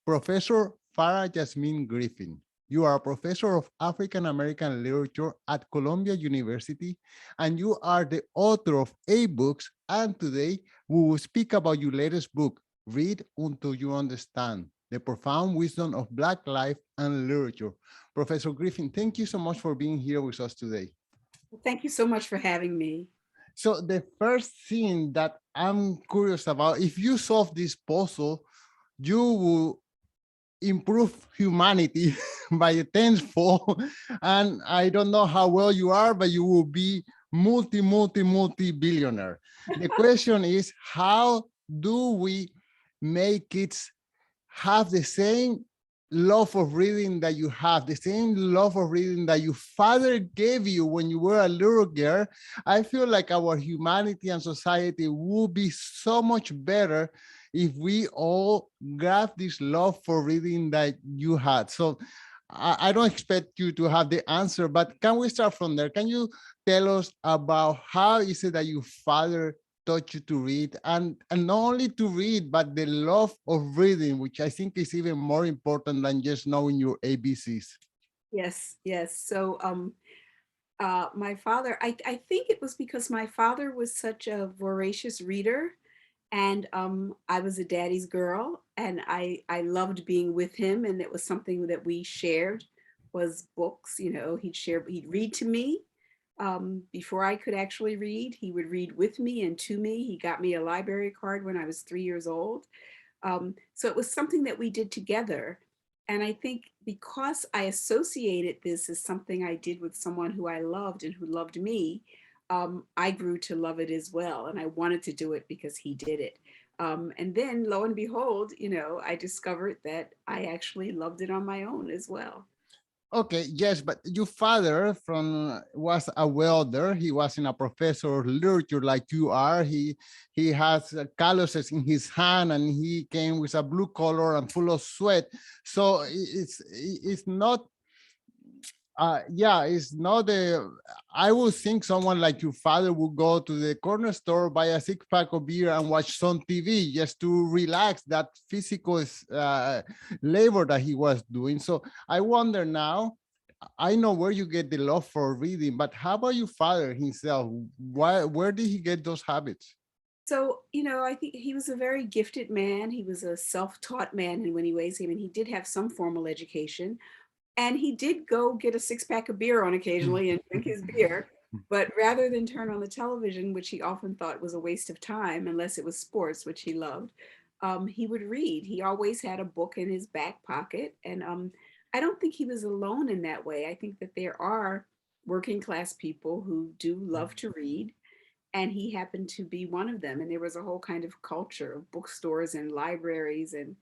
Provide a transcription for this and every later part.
Professor Farah Jasmine Griffin. You are a professor of African American literature at Columbia University, and you are the author of 8 books. And today we will speak about your latest book, Read Until You Understand, The Profound Wisdom of Black Life and Literature. Professor Griffin, thank you so much for being here with us today. Thank you so much for having me. So the first thing that I'm curious about, if you solve this puzzle, you will improve humanity by a tenfold. And I don't know how well you are, but you will be multi billionaire. The question is, how do we make kids have the same love of reading that you have, the same love of reading that your father gave you when you were a little girl? I feel like our humanity and society would be so much better if we all grab this love for reading that you had. So I don't expect you to have the answer, but can we start from there? Can you tell us about how is it that your father taught you to read, and not only to read, but the love of reading, which I think is even more important than just knowing your ABCs. Yes, yes. My father, I think it was because my father was such a voracious reader, and I was a daddy's girl, and I loved being with him, and it was something that we shared was books. He'd read to me. Before I could actually read, he would read with me and to me. He got me a library card when I was 3 years old. So it was something that we did together. And I think because I associated this as something I did with someone who I loved and who loved me, I grew to love it as well. And I wanted to do it because he did it. And then lo and behold, I discovered that I actually loved it on my own as well. Okay, yes, but your father from was a welder. He wasn't a professor of literature like you are. He has calluses in his hand, and he came with a blue collar and full of sweat. So it's not yeah, it's not the, I would think someone like your father would go to the corner store, buy a 6-pack of beer and watch some TV just to relax that physical labor that he was doing. So I wonder now, I know where you get the love for reading, but how about your father himself? Where did he get those habits? So, I think he was a very gifted man. He was a self-taught man in many ways. I mean, he did have some formal education, and he did go get a 6-pack of beer on occasionally and drink his beer. But rather than turn on the television, which he often thought was a waste of time, unless it was sports, which he loved, he would read. He always had a book in his back pocket. And I don't think he was alone in that way. I think that there are working class people who do love to read, and he happened to be one of them. And there was a whole kind of culture of bookstores and libraries and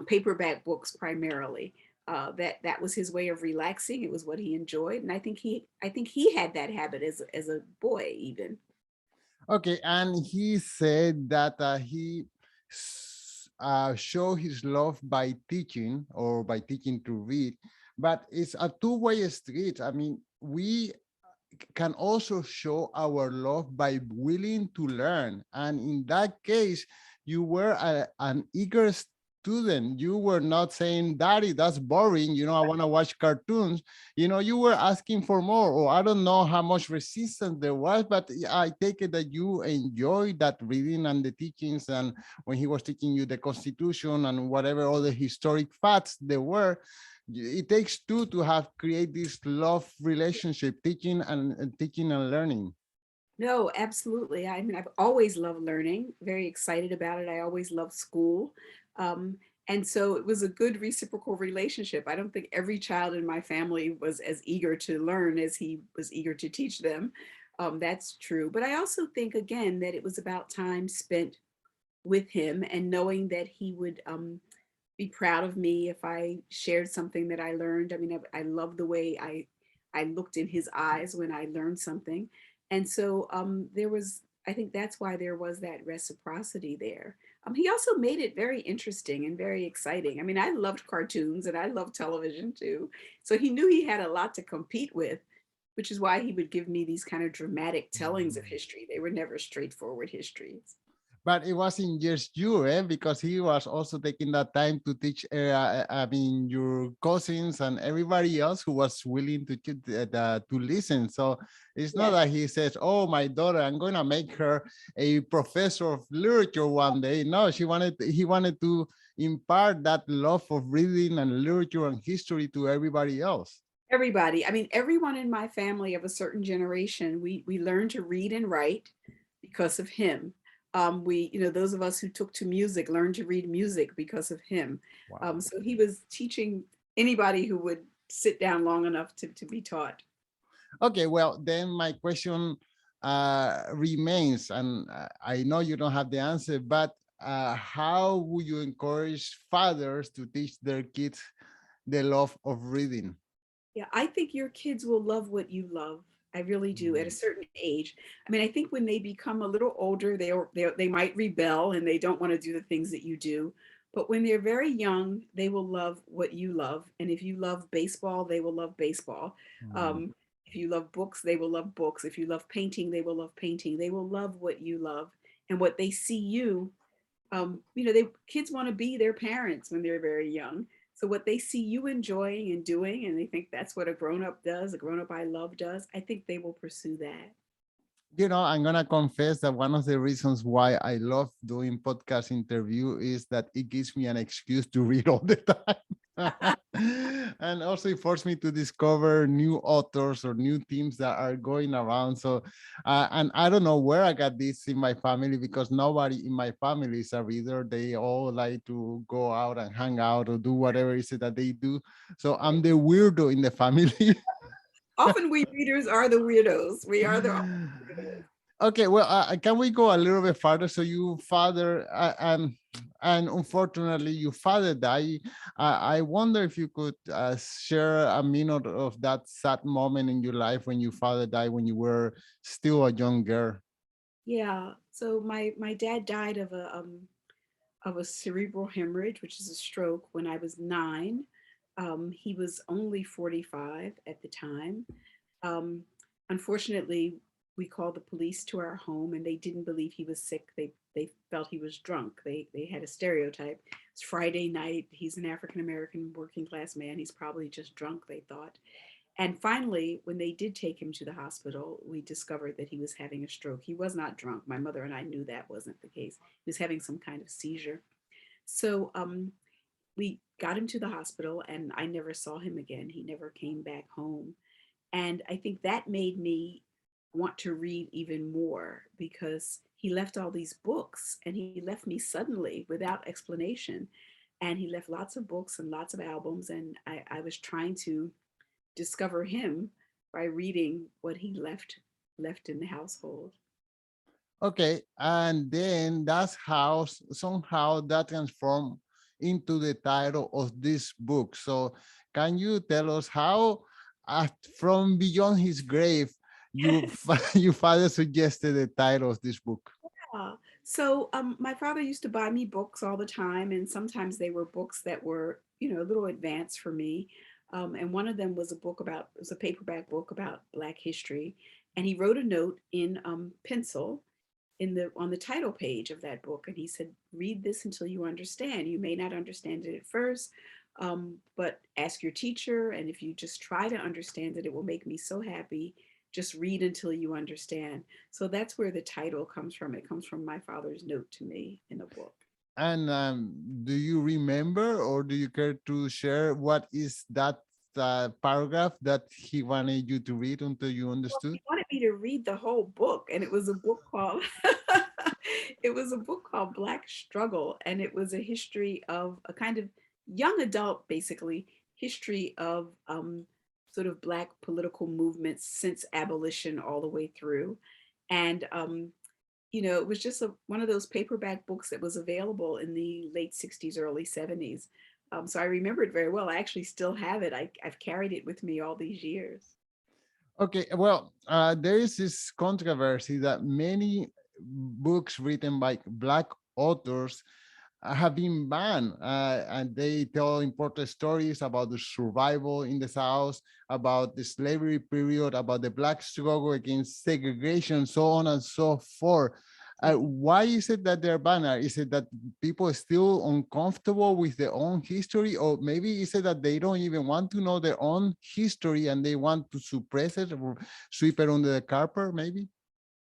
paperback books primarily. That was his way of relaxing. It was what he enjoyed, and I think he had that habit as a boy even. Okay, and he said that he show his love by teaching or by teaching to read, but it's a two-way street. I mean, we can also show our love by willing to learn. And in that case, you were an eager student. You were not saying, Daddy, that's boring. I want to watch cartoons. You were asking for more, or I don't know how much resistance there was, but I take it that you enjoyed that reading and the teachings. And when he was teaching you the Constitution and whatever other historic facts there were, it takes two to have create this love relationship, teaching and learning. No, absolutely. I mean, I've always loved learning, very excited about it. I always loved school. Um, and so it was a good reciprocal relationship. I don't think every child in my family was as eager to learn as he was eager to teach them. That's true. But I also think, again, that it was about time spent with him and knowing that he would be proud of me if I shared something that I learned. I mean, I love the way I looked in his eyes when I learned something. And so I think that's why there was that reciprocity there. He also made it very interesting and very exciting. I mean, I loved cartoons and I loved television too. So he knew he had a lot to compete with, which is why he would give me these kind of dramatic tellings of history. They were never straightforward histories. But it wasn't just you, because he was also taking that time to teach, I mean, your cousins and everybody else who was willing to listen. So it's not Yes. that he says, "Oh, my daughter, I'm going to make her a professor of literature one day." No, he wanted to impart that love of reading and literature and history to everybody else. Everybody, I mean, everyone in my family of a certain generation, we learned to read and write because of him. Those of us who took to music learned to read music because of him. Wow. So he was teaching anybody who would sit down long enough to be taught. Okay, well, then my question remains, and I know you don't have the answer, but how would you encourage fathers to teach their kids the love of reading? Yeah, I think your kids will love what you love. I really do at a Mm. certain age. I mean, I think when they become a little older, they might rebel and they don't want to do the things that you do. But when they're very young, they will love what you love. And if you love baseball, they will love baseball. Mm. Um, if you love books, they will love books. If you love painting, they will love painting. They will love what you love and what they see you. They kids want to be their parents when they're very young. So what they see you enjoying and doing, and they think that's what a grown up does, a grown up I love does, I think they will pursue that. I'm gonna confess that one of the reasons why I love doing podcast interview is that it gives me an excuse to read all the time. And also it forced me to discover new authors or new themes that are going around. So and I don't know where I got this in my family, because nobody in my family is a reader. They all like to go out and hang out or do whatever it is that they do. So I'm the weirdo in the family. Often we readers are the weirdos. We are the weirdos. Okay, well, can we go a little bit further? So you father, and unfortunately, your father died. I wonder if you could share a minute of that sad moment in your life when your father died, when you were still a young girl. Yeah. So my dad died of a cerebral hemorrhage, which is a stroke, when I was 9. He was only 45 at the time. Um, Unfortunately, we called the police to our home, and they didn't believe he was sick. They felt he was drunk. They had a stereotype. It's Friday night. He's an African American working class man. He's probably just drunk, they thought. And finally, when they did take him to the hospital, we discovered that he was having a stroke. He was not drunk. My mother and I knew that wasn't the case. He was having some kind of seizure. So we got him to the hospital, and I never saw him again. He never came back home. And I think that made me want to read even more, because he left all these books and he left me suddenly without explanation. And he left lots of books and lots of albums. And I was trying to discover him by reading what he left in the household. Okay, and then that's how somehow that transformed into the title of this book. So, can you tell us how, from beyond his grave, your father suggested the title of this book? Yeah. So my father used to buy me books all the time, and sometimes they were books that were, a little advanced for me. And one of them was it was a paperback book about Black history, and he wrote a note in pencil on the title page of that book, and he said, "Read this until you understand. You may not understand it at first, but ask your teacher, and if you just try to understand it, it will make me so happy. Just read until you understand." So that's where the title comes from. It comes from my father's note to me in a book. And do you remember, or do you care to share what is that paragraph that he wanted you to read until you understood? He wanted me to read the whole book, and it was a book called it was a book called Black Struggle, and it was a history of a kind of young adult, basically history of sort of Black political movements since abolition all the way through. And it was just one of those paperback books that was available in the late 60s, early 70s. So I remember it very well. I actually still have it. I've carried it with me all these years. Okay, well, there is this controversy that many books written by Black authors have been banned, and they tell important stories about the survival in the South, about the slavery period, about the Black struggle against segregation, so on and so forth. Why is it that they're banned? Is it that people are still uncomfortable with their own history, or maybe is it that they don't even want to know their own history and they want to suppress it or sweep it under the carpet? Maybe.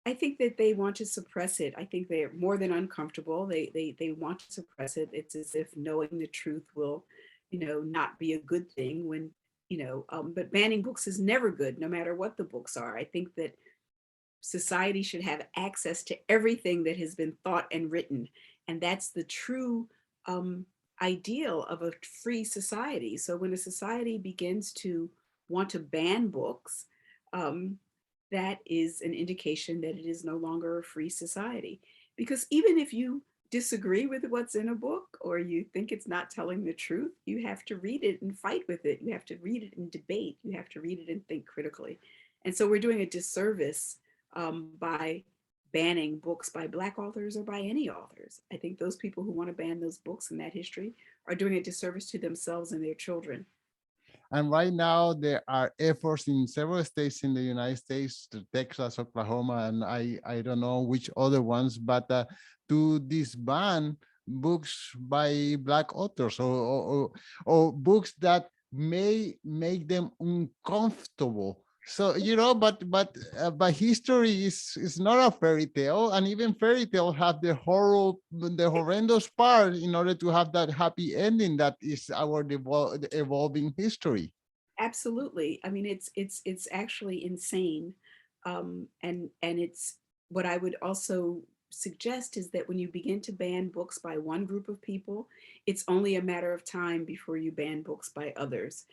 I think that they want to suppress it. I think they're more than uncomfortable. They want to suppress it. It's as if knowing the truth will, not be a good thing when, but banning books is never good, no matter what the books are. I think that society should have access to everything that has been thought and written. And that's the true um, ideal of a free society. So when a society begins to want to ban books, um, that is an indication that it is no longer a free society. Because even if you disagree with what's in a book or you think it's not telling the truth, you have to read it and fight with it. You have to read it and debate. You have to read it and think critically. And so we're doing a disservice by banning books by Black authors or by any authors. I think those people who want to ban those books and that history are doing a disservice to themselves and their children. And right now, there are efforts in several states in the United States, Texas, Oklahoma, and I don't know which other ones, but to disband books by Black authors or books that may make them uncomfortable. So but history is not a fairy tale, and even fairy tale have the horrendous part in order to have that happy ending that is our evolving history. Absolutely. I mean, it's actually insane, and it's what I would also suggest is that when you begin to ban books by one group of people, it's only a matter of time before you ban books by others.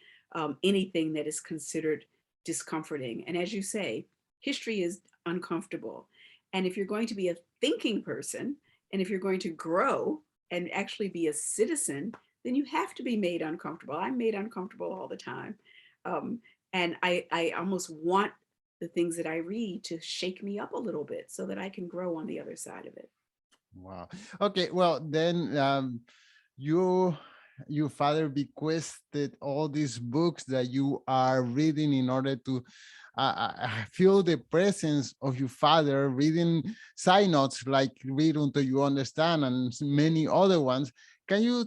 Anything that is considered discomforting, and as you say, history is uncomfortable, and if you're going to be a thinking person, and if you're going to grow and actually be a citizen, then you have to be made uncomfortable. I'm made uncomfortable all the time. Um, and I almost want the things that I read to shake me up a little bit so that I can grow on the other side of it. Wow. Okay. Well, then you your father bequested all these books that you are reading in order to feel the presence of your father, reading side notes like Read Until You Understand and many other ones. Can you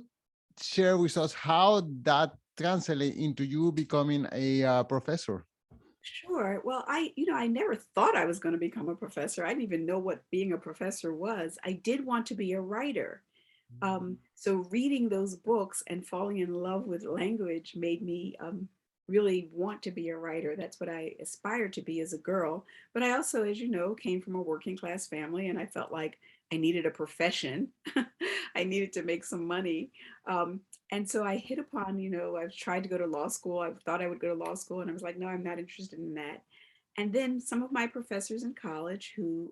share with us how that translate into you becoming a professor? Sure. Well, I never thought I was going to become a professor. I didn't even know what being a professor was. I did want to be a writer. So reading those books and falling in love with language made me really want to be a writer. That's what I aspired to be as a girl. But I also, as you know, came from a working class family, and I felt like I needed a profession. I needed to make some money. Um, and so I hit upon, I've tried to go to law school. I thought I would go to law school, and I was like, no, I'm not interested in that. And then some of my professors in college who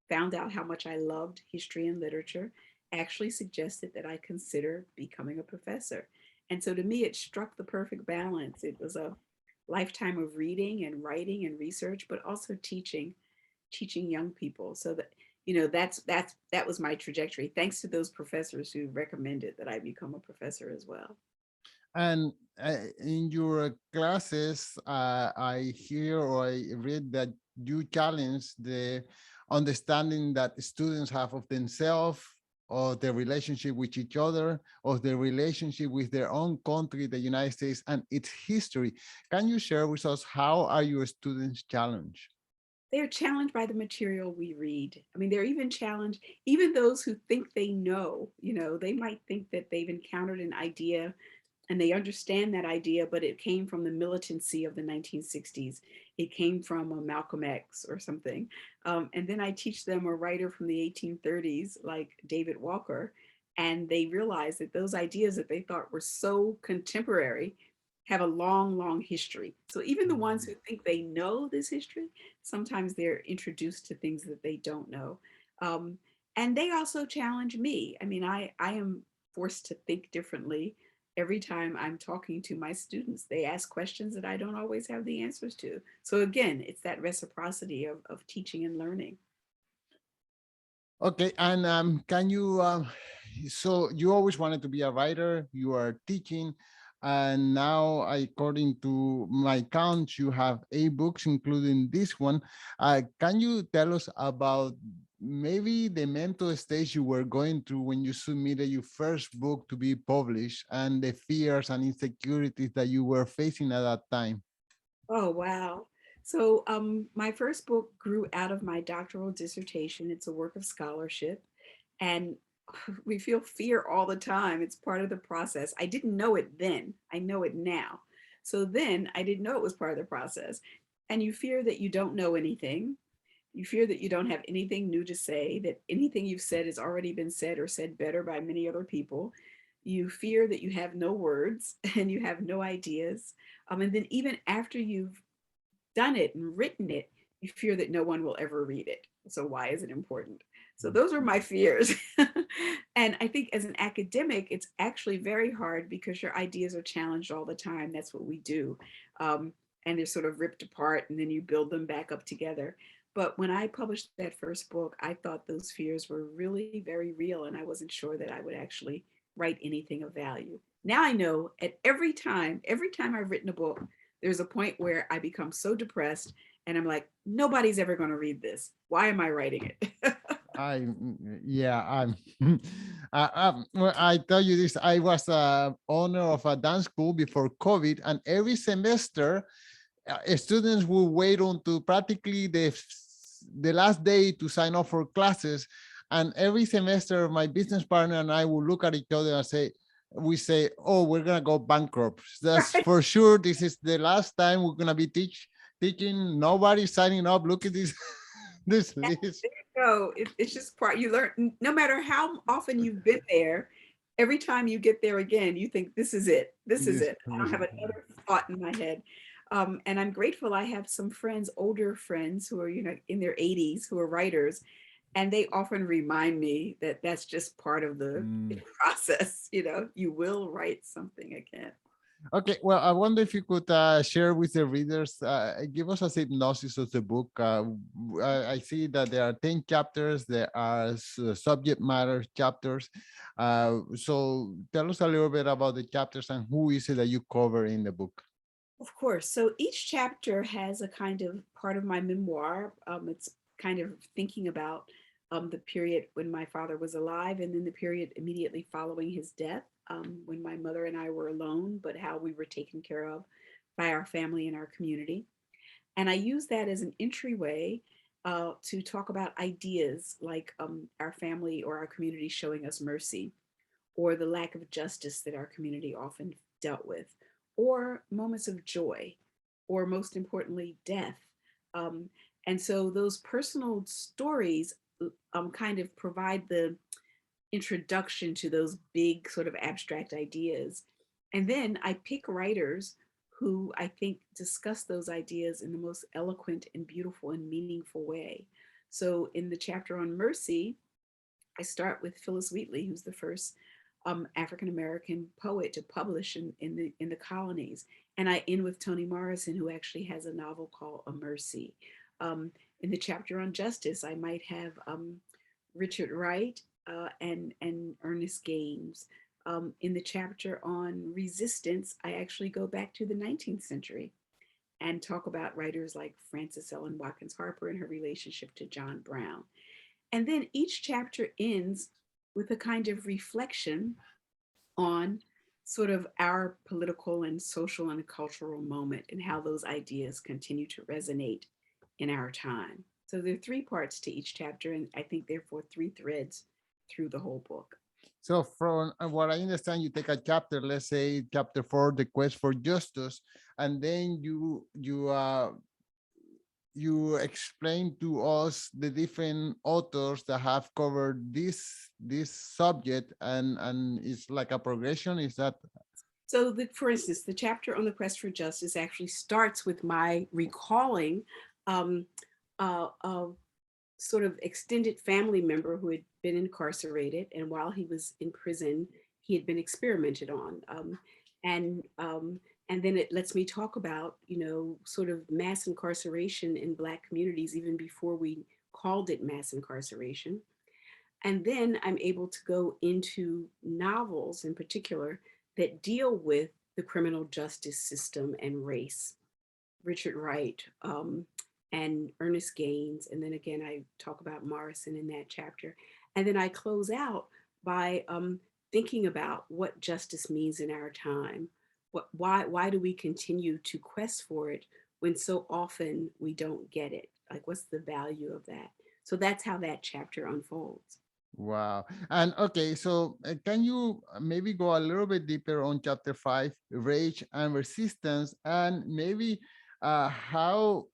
found out how much I loved history and literature actually suggested that I consider becoming a professor. And so to me, it struck the perfect balance. It was a lifetime of reading and writing and research, but also teaching young people. So that, that was my trajectory. Thanks to those professors who recommended that I become a professor as well. And in your classes, I hear or I read that you challenge the understanding that students have of themselves, of their relationship with each other, of their relationship with their own country, the United States, and its history. Can you share with us how are your students challenged? They're challenged by the material we read. I mean, they're even challenged, even those who think they know, they might think that they've encountered an idea and they understand that idea, but it came from the militancy of the 1960s. It came from a Malcolm X or something. And then I teach them a writer from the 1830s, like David Walker, and they realize that those ideas that they thought were so contemporary have a long, long history. So even the ones who think they know this history, sometimes they're introduced to things that they don't know. Um, and they also challenge me. I mean, I am forced to think differently every time I'm talking to my students. They ask questions that I don't always have the answers to. So again, it's that reciprocity of teaching and learning. Okay, and can you, so you always wanted to be a writer, you are teaching, and now, according to my count, you have 8 books, including this one. Can you tell us about maybe the mental stage you were going through when you submitted your first book to be published and the fears and insecurities that you were facing at that time. Oh, wow. So my first book grew out of my doctoral dissertation. It's a work of scholarship. And we feel fear all the time. It's part of the process. I didn't know it then. I know it now. So then I didn't know it was part of the process. And you fear that you don't know anything. You fear that you don't have anything new to say, that anything you've said has already been said or said better by many other people. You fear that you have no words and you have no ideas. And then even after you've done it and written it, you fear that no one will ever read it. So why is it important? So those are my fears. And I think as an academic, it's actually very hard because your ideas are challenged all the time. That's what we do. And they're sort of ripped apart and then you build them back up together. But when I published that first book, I thought those fears were really very real and I wasn't sure that I would actually write anything of value. Now I know at every time I've written a book, there's a point where I become so depressed and I'm like, nobody's ever going to read this. Why am I writing it? Yeah, I'm. Well, I tell you this. I was a owner of a dance school before COVID, and every semester, students will wait until practically the last day to sign up for classes, and every semester, my business partner and I will look at each other and say. We say, "Oh, we're gonna go bankrupt. That's Right? for sure. This is the last time we're gonna be teaching. Nobody's signing up. Look at this, this list." So it's just part you learn, no matter how often you've been there, every time you get there again, you think, this is it. This is This it. I don't have another thought in my head. And I'm grateful I have some friends, older friends who are, in their 80s who are writers. And they often remind me that that's just part of the Mm. process. You will write something again. Okay, well, I wonder if you could share with the readers, give us a synopsis of the book. I see that there are 10 chapters, there are subject matter chapters. So tell us a little bit about the chapters and who is it that you cover in the book? Of course. So each chapter has a kind of part of my memoir. It's kind of thinking about the period when my father was alive and then the period immediately following his death, when my mother and I were alone, but how we were taken care of by our family and our community. And I use that as an entryway to talk about ideas like our family or our community showing us mercy, or the lack of justice that our community often dealt with, or moments of joy, or most importantly, death. Um, and so those personal stories kind of provide the introduction to those big sort of abstract ideas. And then I pick writers who I think discuss those ideas in the most eloquent and beautiful and meaningful way. So in the chapter on mercy, I start with Phyllis Wheatley, who's the first African American poet to publish in the colonies, and I end with Toni Morrison, who actually has a novel called A Mercy. Um, in the chapter on justice, I might have Richard Wright and Ernest Gaines. In the chapter on resistance, I actually go back to the 19th century and talk about writers like Frances Ellen Watkins Harper and her relationship to John Brown. And then each chapter ends with a kind of reflection on sort of our political and social and cultural moment and how those ideas continue to resonate in our time. So there are three parts to each chapter, and I think therefore three threads through the whole book. So from what I understand, you take a chapter, let's say chapter 4, the quest for justice, and then you explain to us the different authors that have covered this subject, and it's like a progression. Is that So, for instance, the chapter on the quest for justice actually starts with my recalling um, a sort of extended family member who had been incarcerated, and while he was in prison, he had been experimented on, and um, and then it lets me talk about sort of mass incarceration in Black communities even before we called it mass incarceration. And then I'm able to go into novels in particular that deal with the criminal justice system and race. Richard Wright, and Ernest Gaines. And then again, I talk about Morrison in that chapter. And then I close out by thinking about what justice means in our time. Why do we continue to quest for it when so often we don't get it? Like, what's the value of that? So that's how that chapter unfolds. Wow. And okay, so can you maybe go a little bit deeper on chapter 5, rage and resistance, and maybe how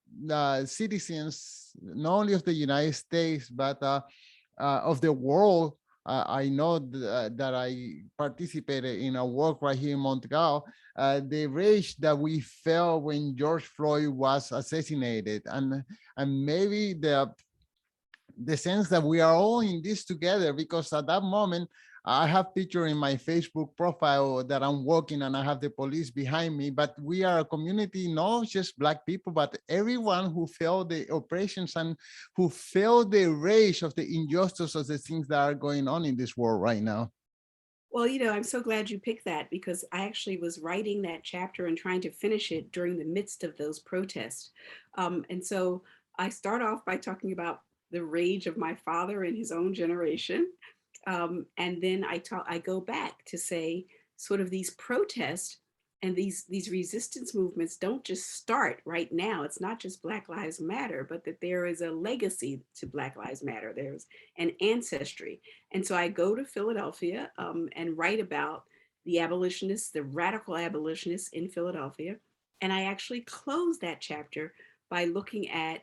citizens, not only of the United States, but of the world, I know that I participated in a work right here in Montreal, the rage that we felt when George Floyd was assassinated, and maybe the sense that we are all in this together, because at that moment I have picture in my Facebook profile that I'm walking and I have the police behind me, but we are a community, not just Black people, but everyone who felt the oppressions and who felt the rage of the injustice of the things that are going on in this world right now. Well, I'm so glad you picked that because I actually was writing that chapter and trying to finish it during the midst of those protests. And so I start off by talking about the rage of my father and his own generation. And then I go back to say sort of these protests and these resistance movements don't just start right now. It's not just Black Lives Matter, but that there is a legacy to Black Lives Matter. There's an ancestry. And so I go to Philadelphia and write about the abolitionists, the radical abolitionists in Philadelphia. And I actually close that chapter by looking at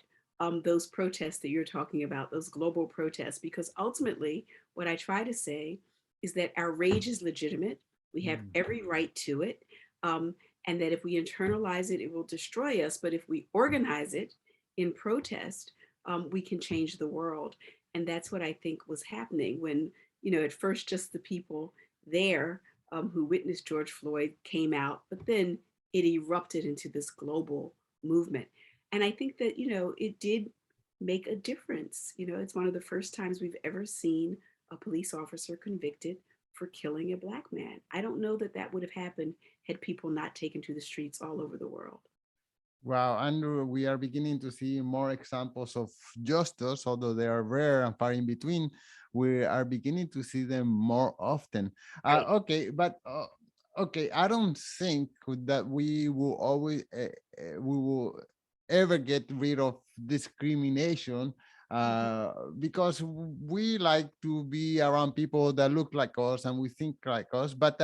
those protests that you're talking about, those global protests, because ultimately, what I try to say is that our rage is legitimate. We have Mm. every right to it. Um, and that if we internalize it, it will destroy us. But if we organize it in protest, we can change the world. And that's what I think was happening when, at first just the people there who witnessed George Floyd came out, but then it erupted into this global movement. And I think that, it did make a difference. It's one of the first times we've ever seen a police officer convicted for killing a Black man. I don't know that that would have happened had people not taken to the streets all over the world. Wow, Andrew, we are beginning to see more examples of justice, although they are rare and far in between. We are beginning to see them more often. Right. Okay, but okay, I don't think that we will always we will ever get rid of discrimination, Mhm. because we like to be around people that look like us and we think like us. But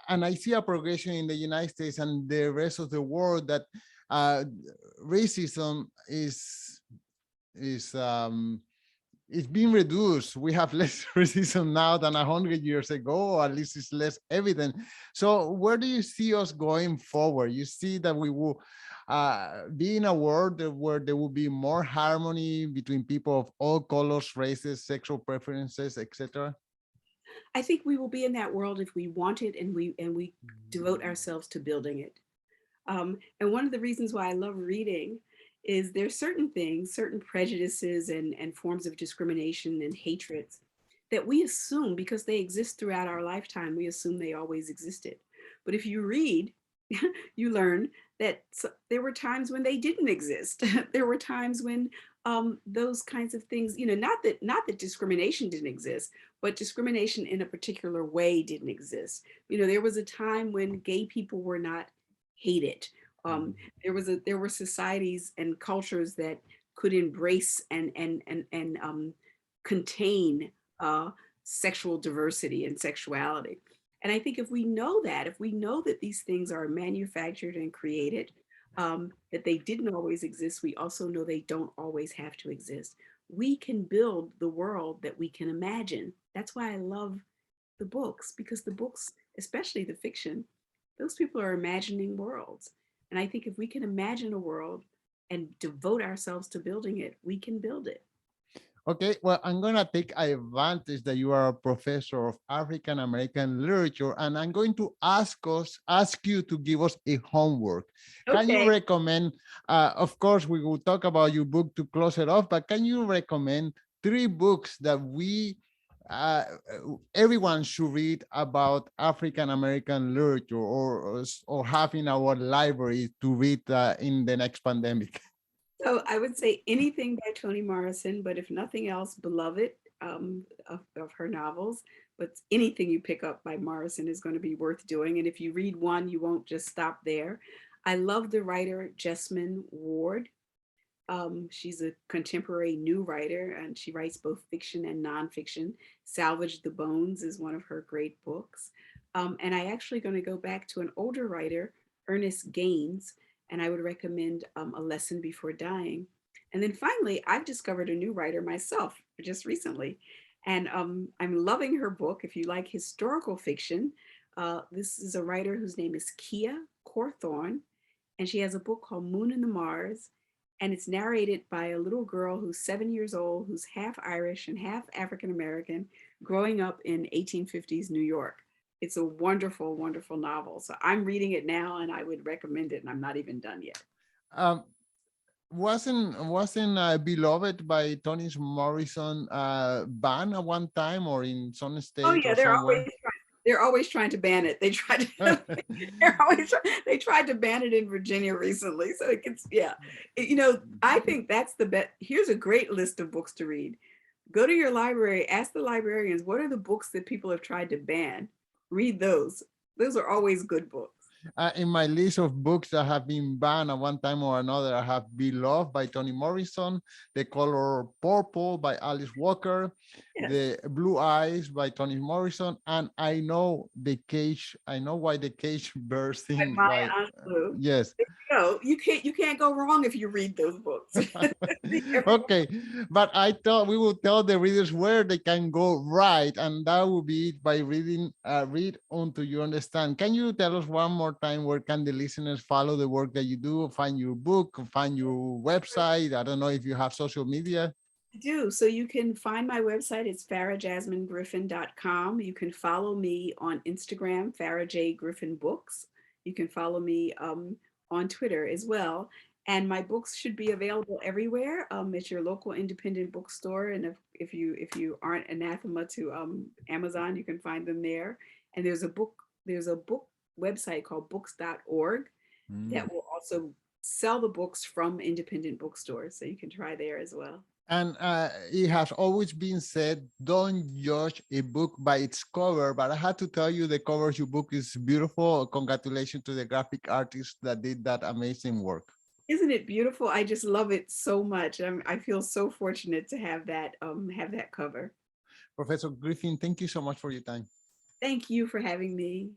and I see a progression in the United States and the rest of the world that uh, racism is it's being reduced. We have less racism now than 100 years ago, or at least it's less evident. So where do you see us going forward? You see that we will be in a world where there will be more harmony between people of all colors, races, sexual preferences, etc. I think we will be in that world if we want it and we devote ourselves to building it. And one of the reasons why I love reading is there's certain things, certain prejudices and forms of discrimination and hatreds that we assume because they exist throughout our lifetime, we assume they always existed. But if you read, you learn that there were times when they didn't exist. There were times when those kinds of things, not that discrimination didn't exist, but discrimination in a particular way didn't exist. There was a time when gay people were not hated. Um, there were societies and cultures that could embrace and contain sexual diversity and sexuality. And I think if we know that these things are manufactured and created, that they didn't always exist, we also know they don't always have to exist. We can build the world that we can imagine. That's why I love the books, because the books, especially the fiction, those people are imagining worlds. And I think if we can imagine a world and devote ourselves to building it, we can build it. Okay, well, I'm going to take advantage that you are a professor of African American literature, and I'm going to ask you to give us a homework. Can you Okay. recommend, of course, we will talk about your book to close it off, but can you recommend 3 books that uh, everyone should read about African American literature, or have in our library to read in the next pandemic? So I would say anything by Toni Morrison, but if nothing else, Beloved, of her novels. But anything you pick up by Morrison is going to be worth doing. And if you read one, you won't just stop there. I love the writer Jessamine Ward. She's a contemporary new writer, and she writes both fiction and nonfiction. Salvage the Bones is one of her great books. And I actually going to go back to an older writer, Ernest Gaines, and I would recommend A Lesson Before Dying. And then finally, I've discovered a new writer myself just recently, and I'm loving her book. If you like historical fiction, this is a writer whose name is Kia Cawthorn, and she has a book called Moon and the Mars, and it's narrated by a little girl who's 7 years old, who's half Irish and half African American, growing up in 1850s New York. It's a wonderful, wonderful novel. So I'm reading it now, and I would recommend it, and I'm not even done yet. Um, wasn't Beloved by Toni Morrison banned at one time or in some Oh state yeah, or somewhere? they're always trying to ban it. They tried to they tried to ban it in Virginia recently. So it gets, yeah. I think that's the best. Here's a great list of books to read. Go to your library, ask the librarians, what are the books that people have tried to ban? Read those. Those are always good books. In my list of books that have been banned at one time or another, I have Beloved by Toni Morrison, The Color Purple by Alice Walker, Yes. The Blue Eyes by Toni Morrison, and I know the cage. I know why the cage bursting Maya by Angelou. yes. You can't go wrong if you read those books. Okay, but I thought we will tell the readers where they can go right, and that will be it by reading Read Until You Understand. Can you tell us one more time where can the listeners follow the work that you do, find your book, find your website? I don't know if you have social media. I do. So you can find my website. It's farahjasminegriffin.com. You can follow me on Instagram, Farah J. Griffin Books. You can follow me on Twitter as well. And my books should be available everywhere. At your local independent bookstore. And if you aren't anathema to Amazon, you can find them there. And there's a book website called books.org Mm. that will also sell the books from independent bookstores. So you can try there as well. And it has always been said, don't judge a book by its cover. But I had to tell you, the cover of your book is beautiful. Congratulations to the graphic artist that did that amazing work. Isn't it beautiful? I just love it so much. I feel so fortunate to have that cover. Professor Griffin, thank you so much for your time. Thank you for having me.